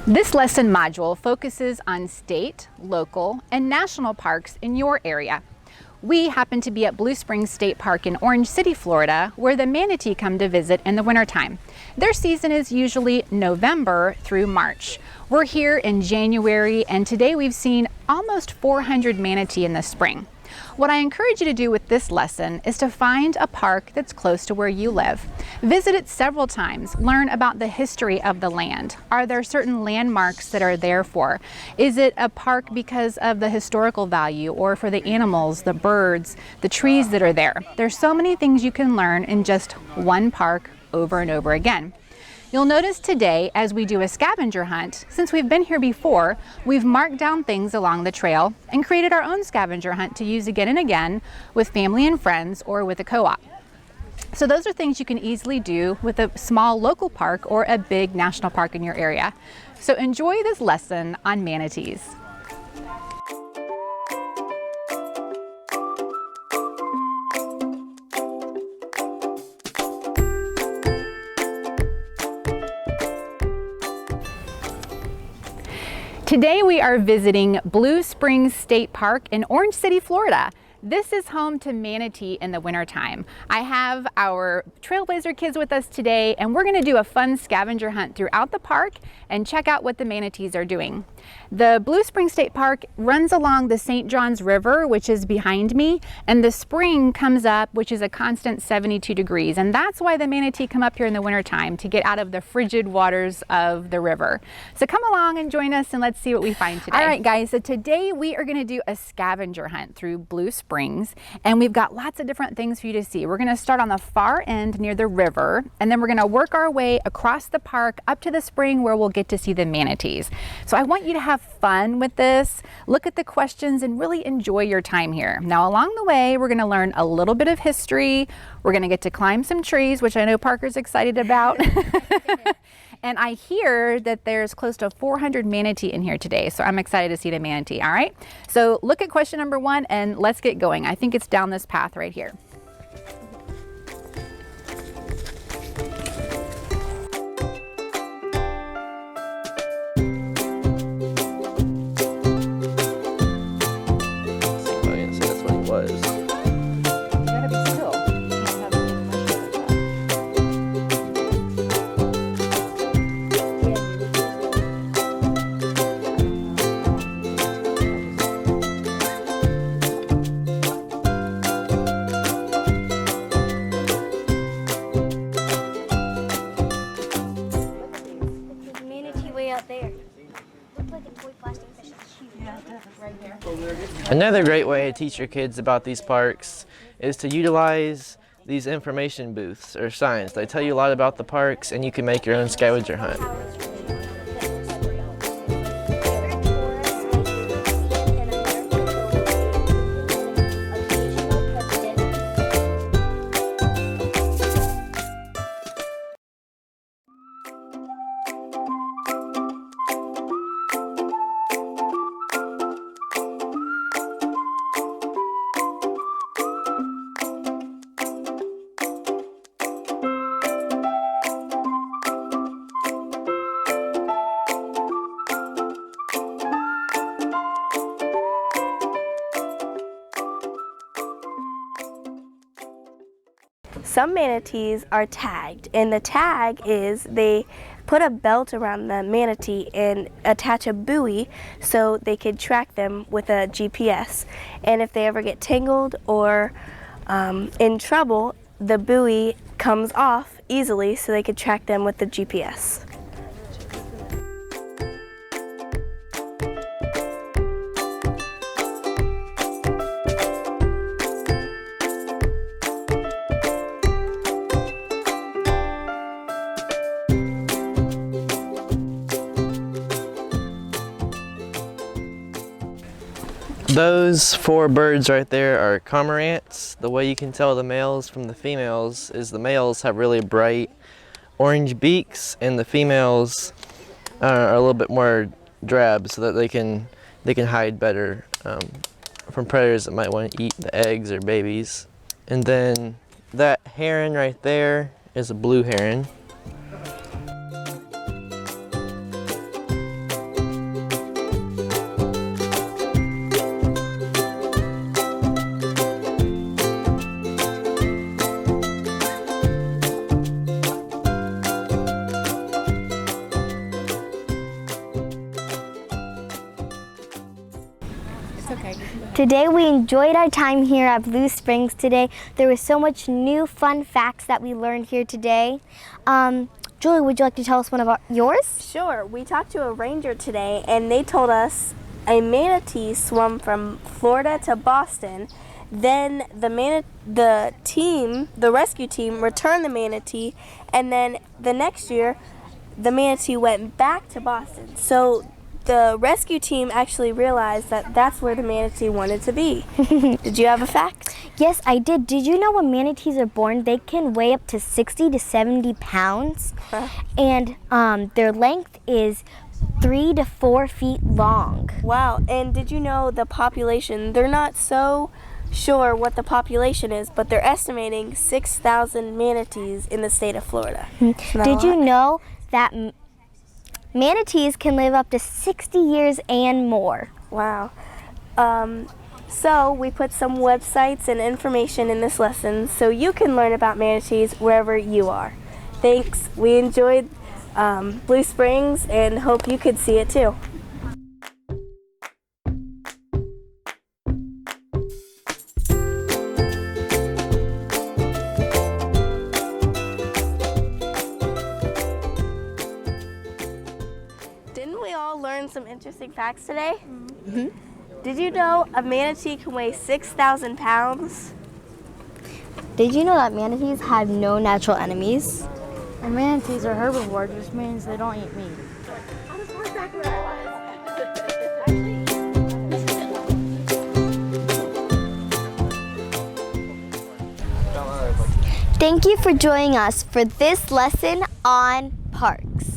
This lesson module focuses on state, local, and national parks in your area. We happen to be at Blue Springs State Park in Orange City, Florida, where the manatee come to visit in the wintertime. Their season is usually November through March. We're here in January, and today we've seen almost 400 manatee in the spring. What I encourage you to do with this lesson is to find a park that's close to where you live. Visit it several times. Learn about the history of the land. Are there certain landmarks that are there for? Is it a park because of the historical value or for the animals, the birds, the trees that are there? There's so many things you can learn in just one park over and over again. You'll notice today, as we do a scavenger hunt, since we've been here before, we've marked down things along the trail and created our own scavenger hunt to use again and again with family and friends or with a co-op. So those are things you can easily do with a small local park or a big national park in your area. So enjoy this lesson on manatees. Today we are visiting Blue Springs State Park in Orange City, Florida. This is home to manatee in the wintertime. I have our Trailblazer kids with us today, and we're gonna do a fun scavenger hunt throughout the park and check out what the manatees are doing. The Blue Springs State Park runs along the St. Johns River, which is behind me, and the spring comes up, which is a constant 72 degrees. And that's why the manatee come up here in the wintertime, to get out of the frigid waters of the river. So come along and join us and let's see what we find today. All right, guys, so today we are gonna do a scavenger hunt through Blue Springs, and we've got lots of different things for you to see. We're gonna start on the far end near the river, and then we're gonna work our way across the park up to the spring where we'll get to see the manatees. So I want you to have fun with this, look at the questions, and really enjoy your time here. Now along the way, we're gonna learn a little bit of history. We're gonna get to climb some trees, which I know Parker's excited about. And I hear that there's close to 400 manatee in here today, so I'm excited to see the manatee, all right? So look at question number 1 and let's get going. I think it's down this path right here. Another great way to teach your kids about these parks is to utilize these information booths or signs. They tell you a lot about the parks, and you can make your own scavenger hunt. Some manatees are tagged, and the tag is they put a belt around the manatee and attach a buoy so they could track them with a GPS. And if they ever get tangled or in trouble, the buoy comes off easily so they could track them with the GPS. Those 4 birds right there are cormorants. The way you can tell the males from the females is the males have really bright orange beaks, and the females are a little bit more drab, so that they can hide better from predators that might want to eat the eggs or babies. And then that heron right there is a blue heron. Today we enjoyed our time here at Blue Springs today. There was so much new fun facts that we learned here today. Julie, would you like to tell us one of yours? Sure. We talked to a ranger today, and they told us a manatee swam from Florida to Boston. Then the rescue team returned the manatee, and then the next year, the manatee went back to Boston. So the rescue team actually realized that that's where the manatee wanted to be. Did you have a fact? Yes, I did. Did you know when manatees are born, they can weigh up to 60 to 70 pounds? And their length is 3 to 4 feet long. Wow. And did you know the population? They're not so sure what the population is, but they're estimating 6,000 manatees in the state of Florida. Did you know that manatees can live up to 60 years and more? Wow. So we put some websites and information in this lesson so you can learn about manatees wherever you are. Thanks. We enjoyed Blue Springs and hope you could see it too. Didn't we all learn some interesting facts today? Mm-hmm. Did you know a manatee can weigh 6,000 pounds? Did you know that manatees have no natural enemies? And manatees are herbivores, which means they don't eat meat. Thank you for joining us for this lesson on parks.